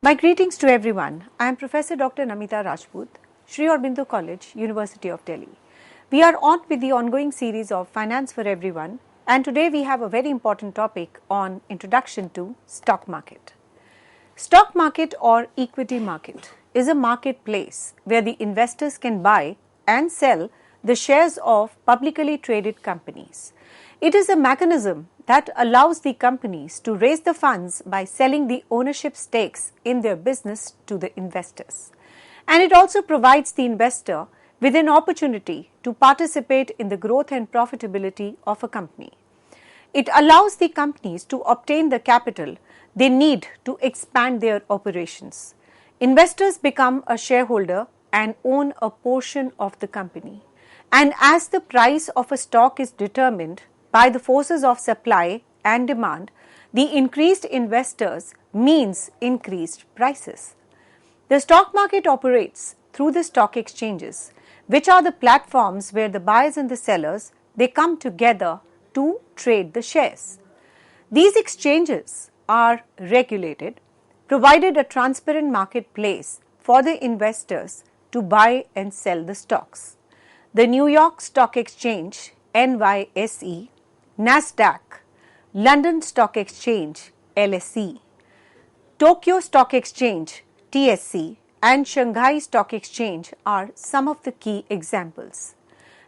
My greetings to everyone. I am Professor Dr. Namita Rajput, Sri Aurobindo College, University of Delhi. We are on with the ongoing series of Finance for Everyone, and today we have a very important topic on Introduction to Stock Market. Stock market or equity market is a marketplace where the investors can buy and sell the shares of publicly traded companies. It is a mechanism that allows the companies to raise the funds by selling the ownership stakes in their business to the investors. And it also provides the investor with an opportunity to participate in the growth and profitability of a company. It allows the companies to obtain the capital they need to expand their operations. Investors become a shareholder and own a portion of the company. And as the price of a stock is determined by the forces of supply and demand, the increased investors means increased prices. The stock market operates through the stock exchanges, which are the platforms where the buyers and the sellers, they come together to trade the shares. These exchanges are regulated, provided a transparent marketplace for the investors to buy and sell the stocks. The New York Stock Exchange, NYSE, NASDAQ, London Stock Exchange, LSE, Tokyo Stock Exchange, TSE, and Shanghai Stock Exchange are some of the key examples.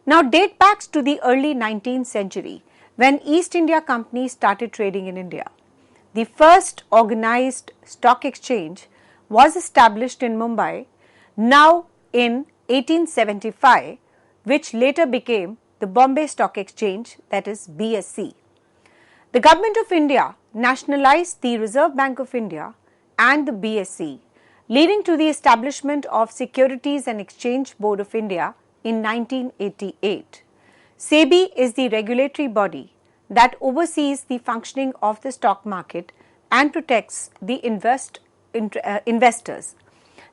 Now date back to the early 19th century when East India Company started trading in India. The first organized stock exchange was established in Mumbai, now in 1875, which later became the Bombay Stock Exchange, that is BSE. The Government of India nationalized the Reserve Bank of India and the BSE, leading to the establishment of Securities and Exchange Board of India in 1988. SEBI is the regulatory body that oversees the functioning of the stock market and protects the investors.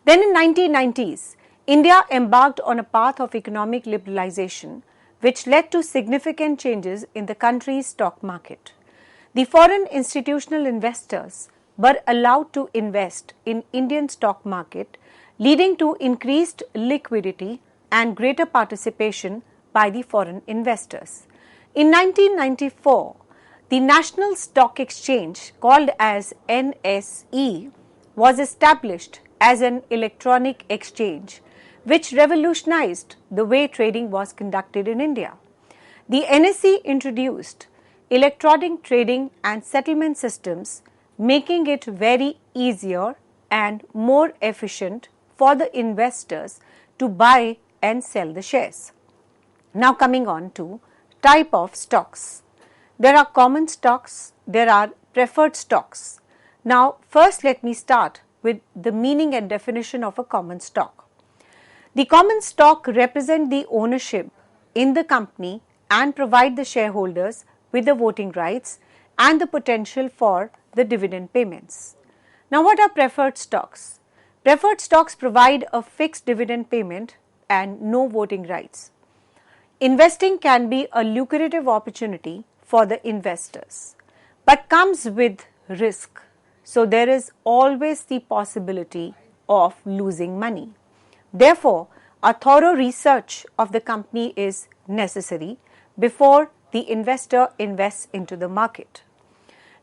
Then in 1990s, India embarked on a path of economic liberalization, which led to significant changes in the country's stock market. The foreign institutional investors were allowed to invest in Indian stock market, leading to increased liquidity and greater participation by the foreign investors. In 1994, the National Stock Exchange, called as NSE, was established as an electronic exchange, which revolutionized the way trading was conducted in India. The NSE introduced electronic trading and settlement systems, making it very easier and more efficient for the investors to buy and sell the shares. Now coming on to type of stocks. There are common stocks, there are preferred stocks. Now first let me start with the meaning and definition of a common stock. The common stock represent the ownership in the company and provide the shareholders with the voting rights and the potential for the dividend payments. Now what are preferred stocks? Preferred stocks provide a fixed dividend payment and no voting rights. Investing can be a lucrative opportunity for the investors, but comes with risk. So there is always the possibility of losing money. Therefore, a thorough research of the company is necessary before the investor invests into the market.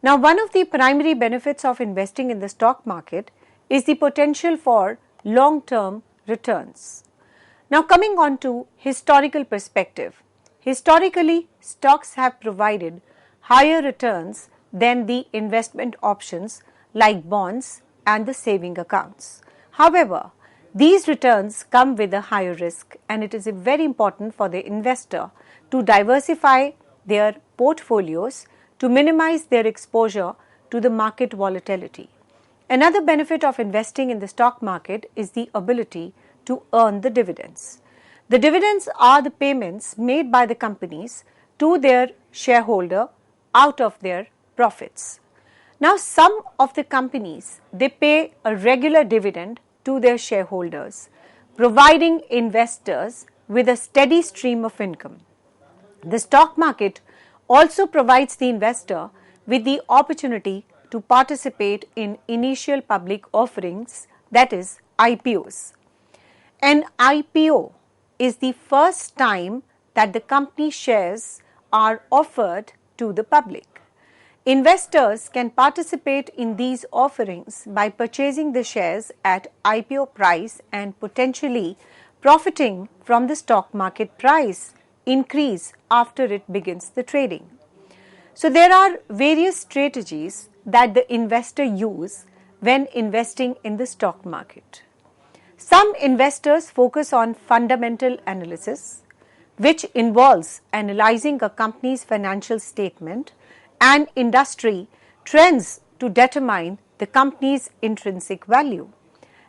Now, one of the primary benefits of investing in the stock market is the potential for long-term returns. Now, coming on to historical perspective. Historically, stocks have provided higher returns than the investment options like bonds and the saving accounts. However, these returns come with a higher risk, and it is very important for the investor to diversify their portfolios to minimize their exposure to the market volatility. Another benefit of investing in the stock market is the ability to earn the dividends. The dividends are the payments made by the companies to their shareholder out of their profits. Now, some of the companies, they pay a regular dividend to their shareholders, providing investors with a steady stream of income. The stock market also provides the investor with the opportunity to participate in initial public offerings, that is IPOs. An IPO is the first time that the company shares are offered to the public. Investors can participate in these offerings by purchasing the shares at IPO price and potentially profiting from the stock market price increase after it begins the trading. So there are various strategies that the investor use when investing in the stock market. Some investors focus on fundamental analysis, which involves analyzing a company's financial statement and industry trends to determine the company's intrinsic value,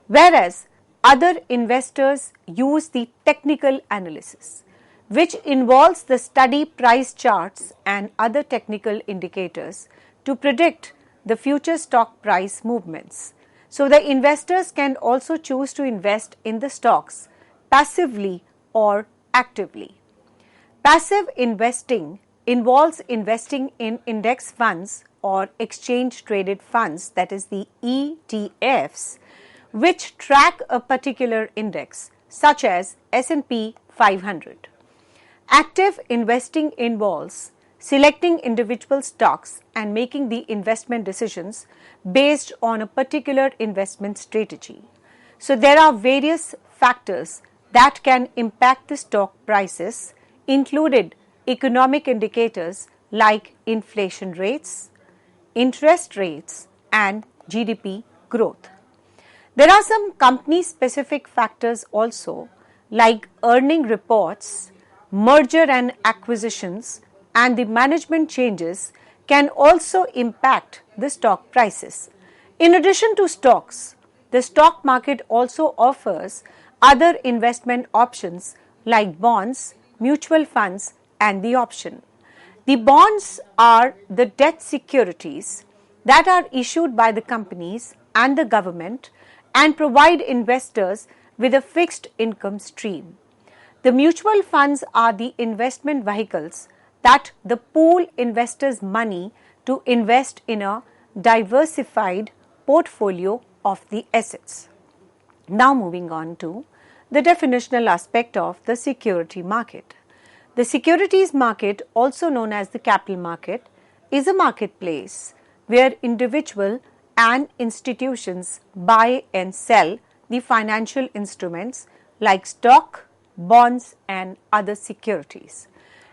whereas other investors use the technical analysis, which involves the study price charts and other technical indicators to predict the future stock price movements. So the investors can also choose to invest in the stocks passively or actively. Passive investing involves investing in index funds or exchange traded funds, that is the ETFs, which track a particular index such as S&P 500. Active investing involves selecting individual stocks and making the investment decisions based on a particular investment strategy. So there are various factors that can impact the stock prices, included economic indicators like inflation rates, interest rates, and GDP growth. There are some company-specific factors also like earning reports, merger and acquisitions, and the management changes can also impact the stock prices. In addition to stocks, the stock market also offers other investment options like bonds, mutual funds, and the option. The bonds are the debt securities that are issued by the companies and the government and provide investors with a fixed income stream. The mutual funds are the investment vehicles that the pool investors' money to invest in a diversified portfolio of the assets. Now moving on to the definitional aspect of the security market. The securities market, also known as the capital market, is a marketplace where individual and institutions buy and sell the financial instruments like stock, bonds, and other securities.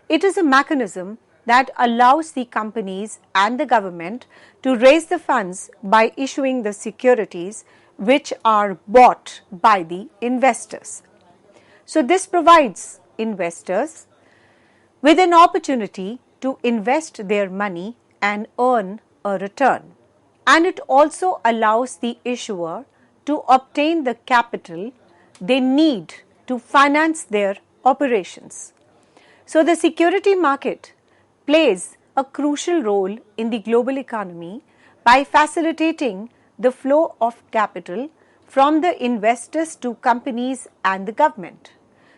It is a mechanism that allows the companies and the government to raise the funds by issuing the securities which are bought by the investors. So this provides investors with an opportunity to invest their money and earn a return. And it also allows the issuer to obtain the capital they need to finance their operations. So the security market plays a crucial role in the global economy by facilitating the flow of capital from the investors to companies and the government.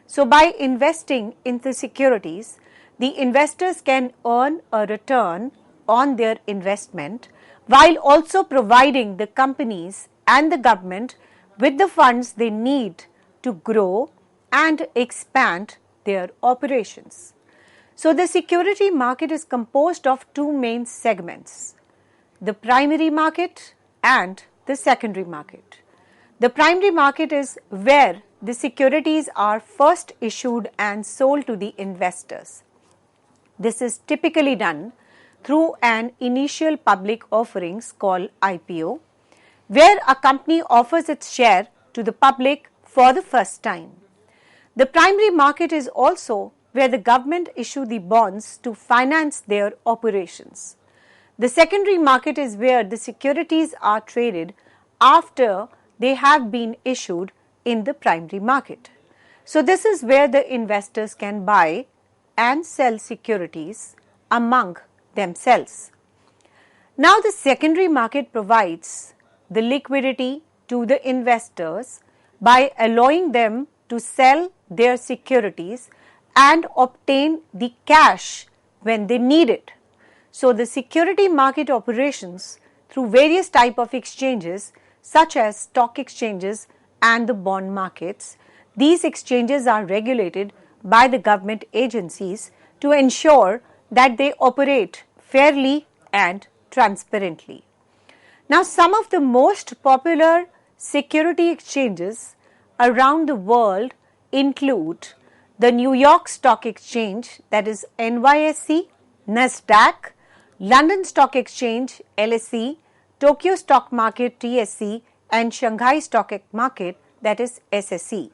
So by investing in the securities, the investors can earn a return on their investment while also providing the companies and the government with the funds they need to grow and expand their operations. So the security market is composed of two main segments, the primary market and the secondary market. The primary market is where the securities are first issued and sold to the investors. This is typically done through an initial public offerings called IPO, where a company offers its share to the public for the first time. The primary market is also where the government issue the bonds to finance their operations. The secondary market is where the securities are traded after they have been issued in the primary market. So this is where the investors can buy and sell securities among themselves. Now the secondary market provides the liquidity to the investors by allowing them to sell their securities and obtain the cash when they need it. So the security market operations through various type of exchanges such as stock exchanges and the bond markets. These exchanges are regulated by the government agencies to ensure that they operate fairly and transparently. Now, some of the most popular security exchanges around the world include the New York Stock Exchange, that is NYSE, Nasdaq, London Stock Exchange LSE, Tokyo Stock Market TSE, and Shanghai Stock Market, that is SSE.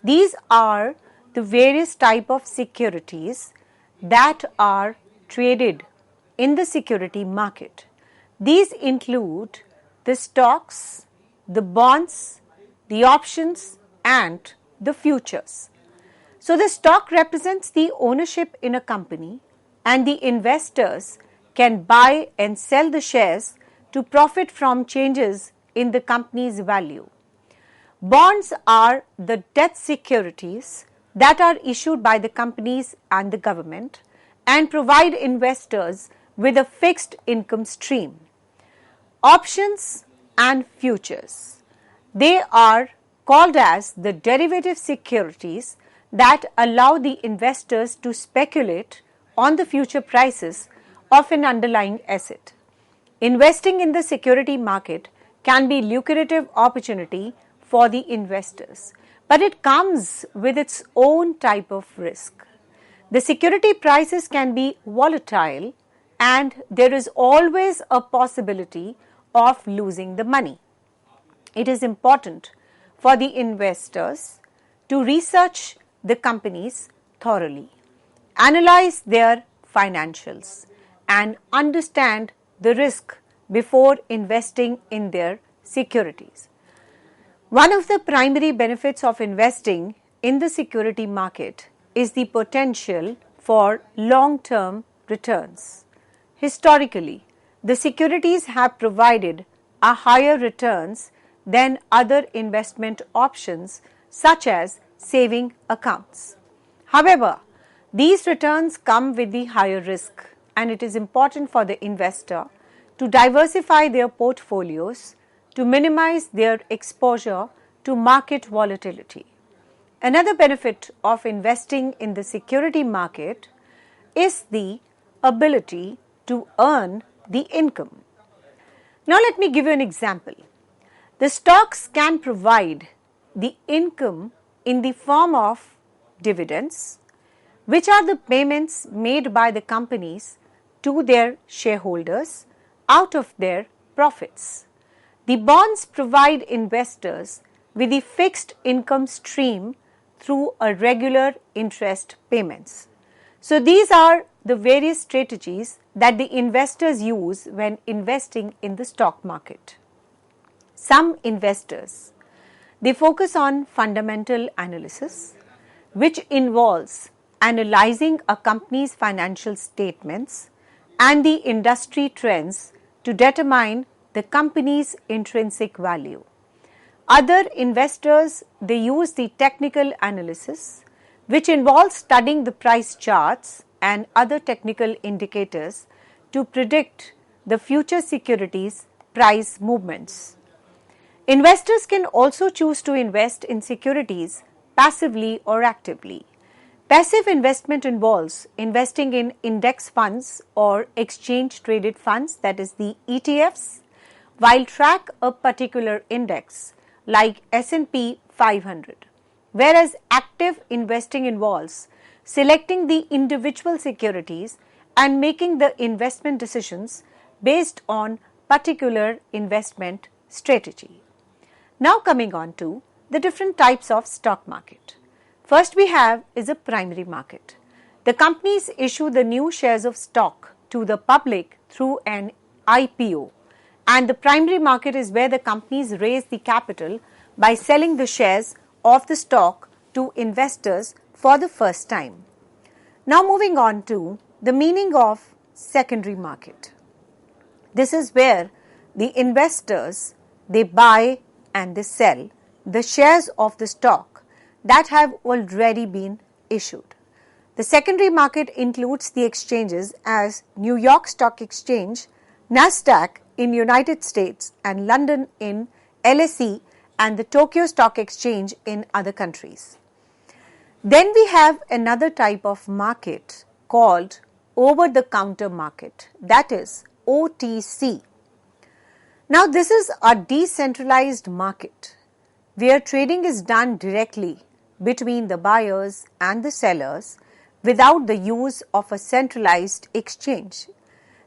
These are the various type of securities that are traded in the security market. These include the stocks, the bonds, the options, and the futures. So the stock represents the ownership in a company, and the investors can buy and sell the shares to profit from changes in the company's value. Bonds are the debt securities that are issued by the companies and the government and provide investors with a fixed income stream. Options and futures, they are called as the derivative securities that allow the investors to speculate on the future prices of an underlying asset. Investing in the security market can be a lucrative opportunity for the investors, but it comes with its own type of risk. The security prices can be volatile, and there is always a possibility of losing the money. It is important for the investors to research the companies thoroughly, analyze their financials, and understand the risk before investing in their securities. One of the primary benefits of investing in the security market is the potential for long-term returns. Historically, the securities have provided a higher returns than other investment options such as saving accounts. However, these returns come with the higher risk, and it is important for the investor to diversify their portfolios to minimize their exposure to market volatility. Another benefit of investing in the security market is the ability to earn the income. Now let me give you an example. The stocks can provide the income in the form of dividends, which are the payments made by the companies to their shareholders out of their profits. The bonds provide investors with a fixed income stream through a regular interest payments. So these are the various strategies that the investors use when investing in the stock market. Some investors, they focus on fundamental analysis, which involves analyzing a company's financial statements and the industry trends to determine the company's intrinsic value. Other investors, they use the technical analysis, which involves studying the price charts and other technical indicators to predict the future securities price movements. Investors can also choose to invest in securities passively or actively. Passive investment involves investing in index funds or exchange traded funds, that is the ETFs, while track a particular index like S&P 500. Whereas active investing involves selecting the individual securities and making the investment decisions based on particular investment strategy. Now coming on to the different types of stock market. First we have is a primary market. The companies issue the new shares of stock to the public through an IPO, and the primary market is where the companies raise the capital by selling the shares of the stock to investors for the first time. Now moving on to the meaning of secondary market. This is where the investors, they buy and they sell the shares of the stock that have already been issued. The secondary market includes the exchanges as New York Stock Exchange, Nasdaq, in United States and London in LSE and the Tokyo Stock Exchange in other countries. Then we have another type of market called over-the-counter market, that is OTC. Now this is a decentralized market where trading is done directly between the buyers and the sellers without the use of a centralized exchange.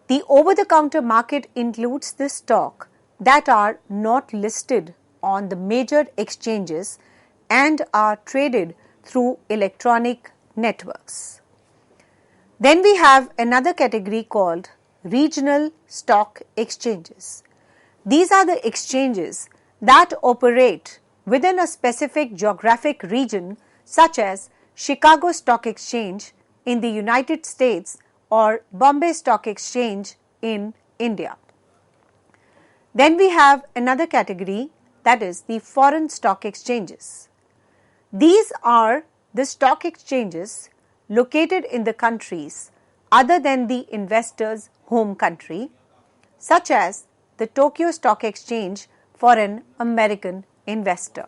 The over-the-counter market includes the stock that are not listed on the major exchanges and are traded through electronic networks. Then we have another category called regional stock exchanges. These are the exchanges that operate within a specific geographic region, such as Chicago Stock Exchange in the United States or Bombay Stock Exchange in India. Then we have another category, that is the foreign stock exchanges. These are the stock exchanges located in the countries other than the investor's home country, such as the Tokyo Stock Exchange for an American investor.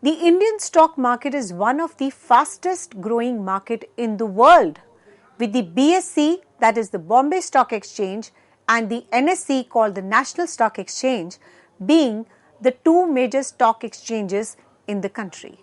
The Indian stock market is one of the fastest growing market in the world, with the BSE, that is the Bombay Stock Exchange, and the NSE, called the National Stock Exchange, being the two major stock exchanges in the country.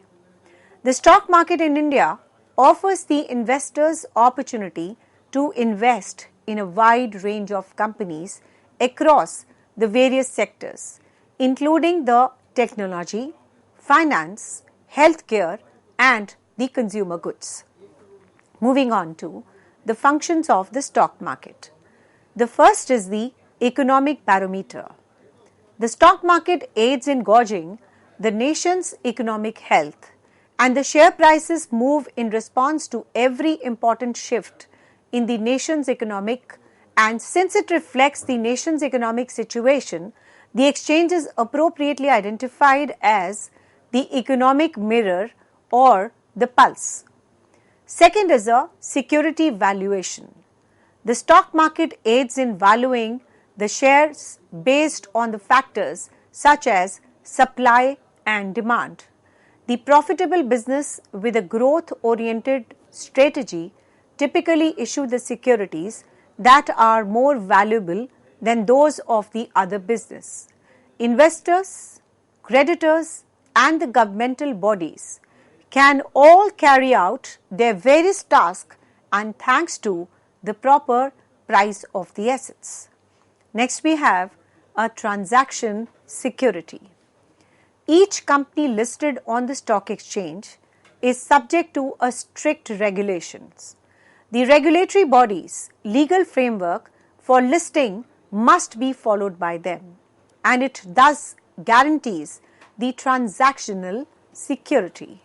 The stock market in India offers the investors opportunity to invest in a wide range of companies across the various sectors, including the technology, finance, healthcare, and the consumer goods. Moving on to the functions of the stock market. The first is the economic barometer. The stock market aids in gauging the nation's economic health, and the share prices move in response to every important shift in the nation's economic, and since it reflects the nation's economic situation, the exchange is appropriately identified as the economic mirror or the pulse. Second is a security valuation. The stock market aids in valuing the shares based on the factors such as supply and demand. The profitable business with a growth-oriented strategy typically issue the securities that are more valuable than those of the other business. Investors, creditors, and the governmental bodies can all carry out their various tasks and thanks to the proper price of the assets. Next we have a transaction security. Each company listed on the stock exchange is subject to a strict regulations. The regulatory bodies' legal framework for listing must be followed by them, and it thus guarantees the transactional security.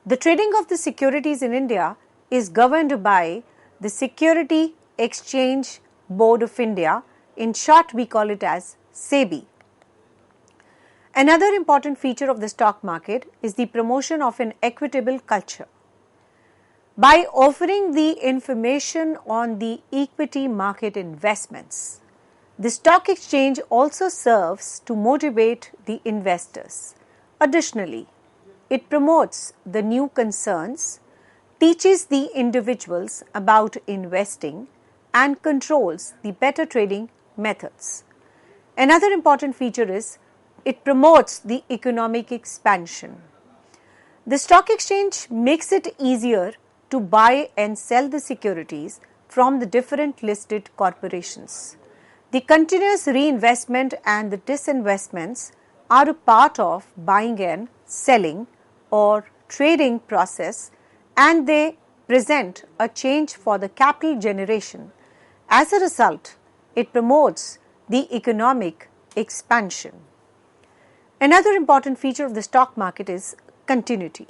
The trading of the securities in India is governed by the Security Exchange Board of India. In short, we call it as SEBI. Another important feature of the stock market is the promotion of an equitable culture. By offering the information on the equity market investments, the stock exchange also serves to motivate the investors. Additionally, it promotes the new concerns, teaches the individuals about investing, and controls the better trading methods. Another important feature is it promotes the economic expansion. The stock exchange makes it easier to buy and sell the securities from the different listed corporations. The continuous reinvestment and the disinvestments are a part of buying and selling or trading process, and they present a change for the capital generation. As a result, it promotes the economic expansion. Another important feature of the stock market is continuity.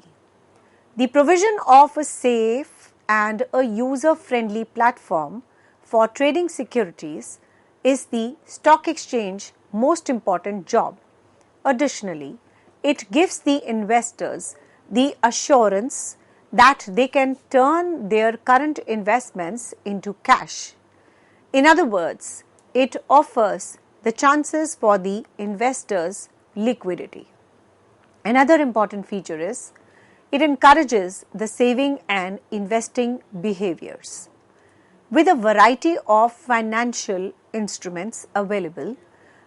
The provision of a safe and a user-friendly platform for trading securities is the stock exchange's most important job. Additionally, it gives the investors the assurance that they can turn their current investments into cash. In other words, it offers the chances for the investors' liquidity. Another important feature is it encourages the saving and investing behaviors. With a variety of financial instruments available,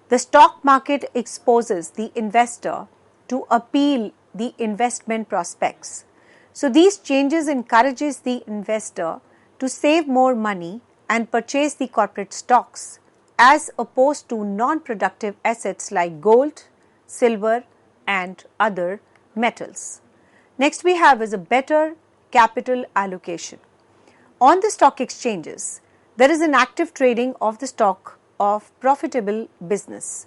the stock market exposes the investor to appeal the investment prospects. So these changes encourages the investor to save more money and purchase the corporate stocks as opposed to non-productive assets like gold, silver and other metals. Next we have is a better capital allocation. On the stock exchanges, there is an active trading of the stock of profitable business.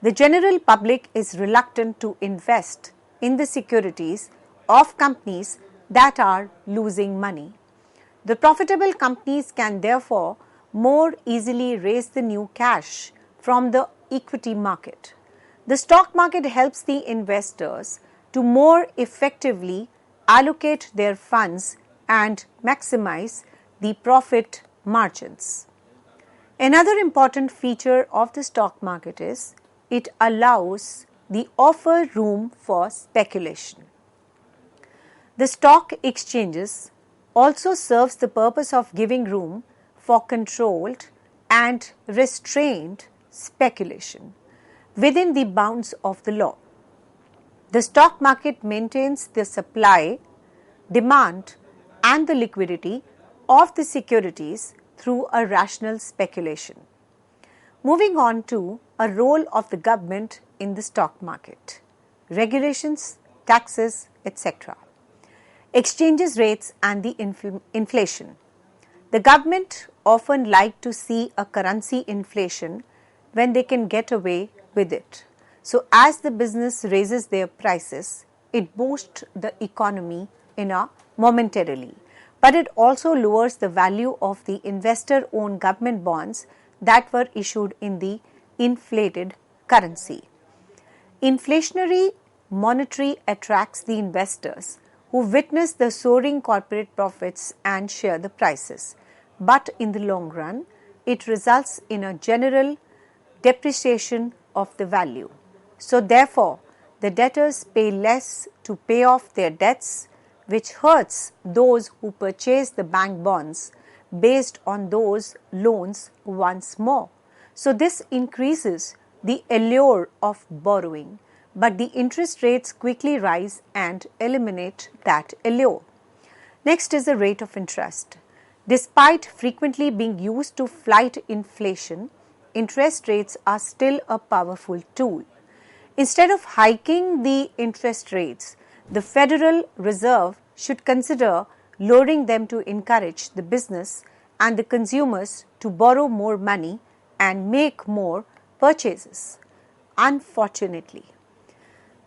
The general public is reluctant to invest in the securities of companies that are losing money. The profitable companies can therefore more easily raise the new cash from the equity market. The stock market helps the investors to more effectively allocate their funds and maximize the profit margins. Another important feature of the stock market is it allows the offer room for speculation. The stock exchanges also serves the purpose of giving room for controlled and restrained speculation within the bounds of the law. The stock market maintains the supply, demand and the liquidity of the securities through a rational speculation. Moving on to a role of the government in the stock market, regulations, taxes, etc. Exchanges rates and the inflation. The government often like to see a currency inflation when they can get away with it. So as the business raises their prices, it boosts the economy momentarily. But it also lowers the value of the investor-owned government bonds that were issued in the inflated currency. Inflationary monetary attracts the investors who witness the soaring corporate profits and share the prices. But in the long run, it results in a general depreciation of the value. So therefore, the debtors pay less to pay off their debts, which hurts those who purchase the bank bonds based on those loans once more. So this increases the allure of borrowing, but the interest rates quickly rise and eliminate that allure. Next is the rate of interest. Despite frequently being used to fight inflation, interest rates are still a powerful tool. Instead of hiking the interest rates, the Federal Reserve should consider lowering them to encourage the business and the consumers to borrow more money and make more purchases. Unfortunately,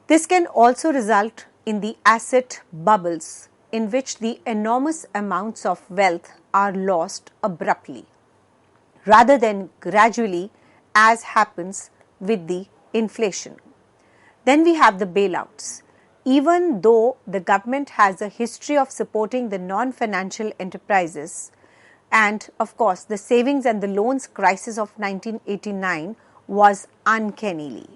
this can also result in the asset bubbles in which the enormous amounts of wealth are lost abruptly rather than gradually as happens with the inflation. Then we have the bailouts. Even though the government has a history of supporting the non-financial enterprises, and of course the savings and the loans crisis of 1989 was uncannily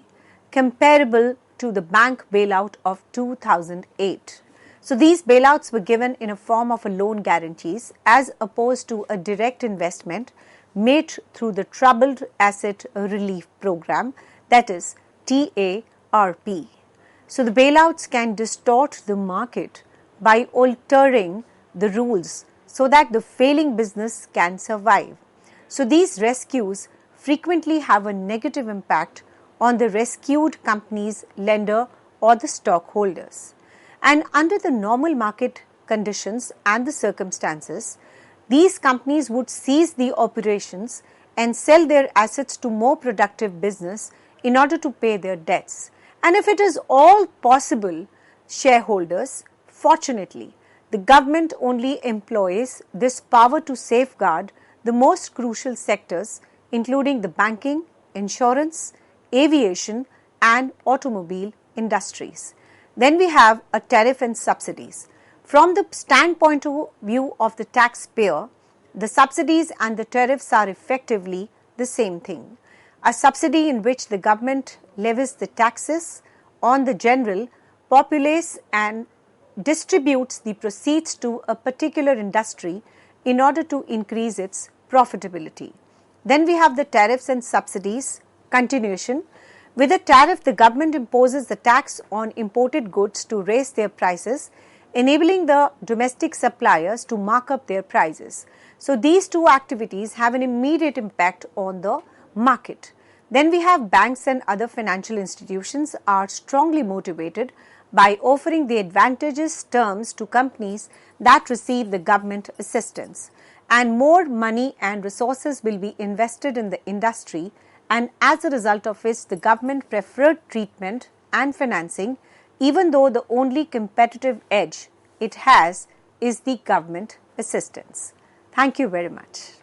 comparable to the bank bailout of 2008. So these bailouts were given in a form of a loan guarantees as opposed to a direct investment made through the Troubled Asset Relief Program, that is TARP. So the bailouts can distort the market by altering the rules so that the failing business can survive. So these rescues frequently have a negative impact on the rescued company's lender or the stockholders. And under the normal market conditions and the circumstances, these companies would cease the operations and sell their assets to more productive business in order to pay their debts. And if it is all possible, shareholders, fortunately, the government only employs this power to safeguard the most crucial sectors, including the banking, insurance, aviation and automobile industries. Then we have a tariff and subsidies. From the standpoint of view of the taxpayer, the subsidies and the tariffs are effectively the same thing. a subsidy in which the government levies the taxes on the general populace and distributes the proceeds to a particular industry in order to increase its profitability. Then we have the tariffs and subsidies continuation. With a tariff, the government imposes the tax on imported goods to raise their prices, enabling the domestic suppliers to mark up their prices. So these two activities have an immediate impact on the market. Then we have banks and other financial institutions are strongly motivated by offering the advantageous terms to companies that receive the government assistance, and more money and resources will be invested in the industry, and as a result of which the government preferred treatment and financing, even though the only competitive edge it has is the government assistance. Thank you very much.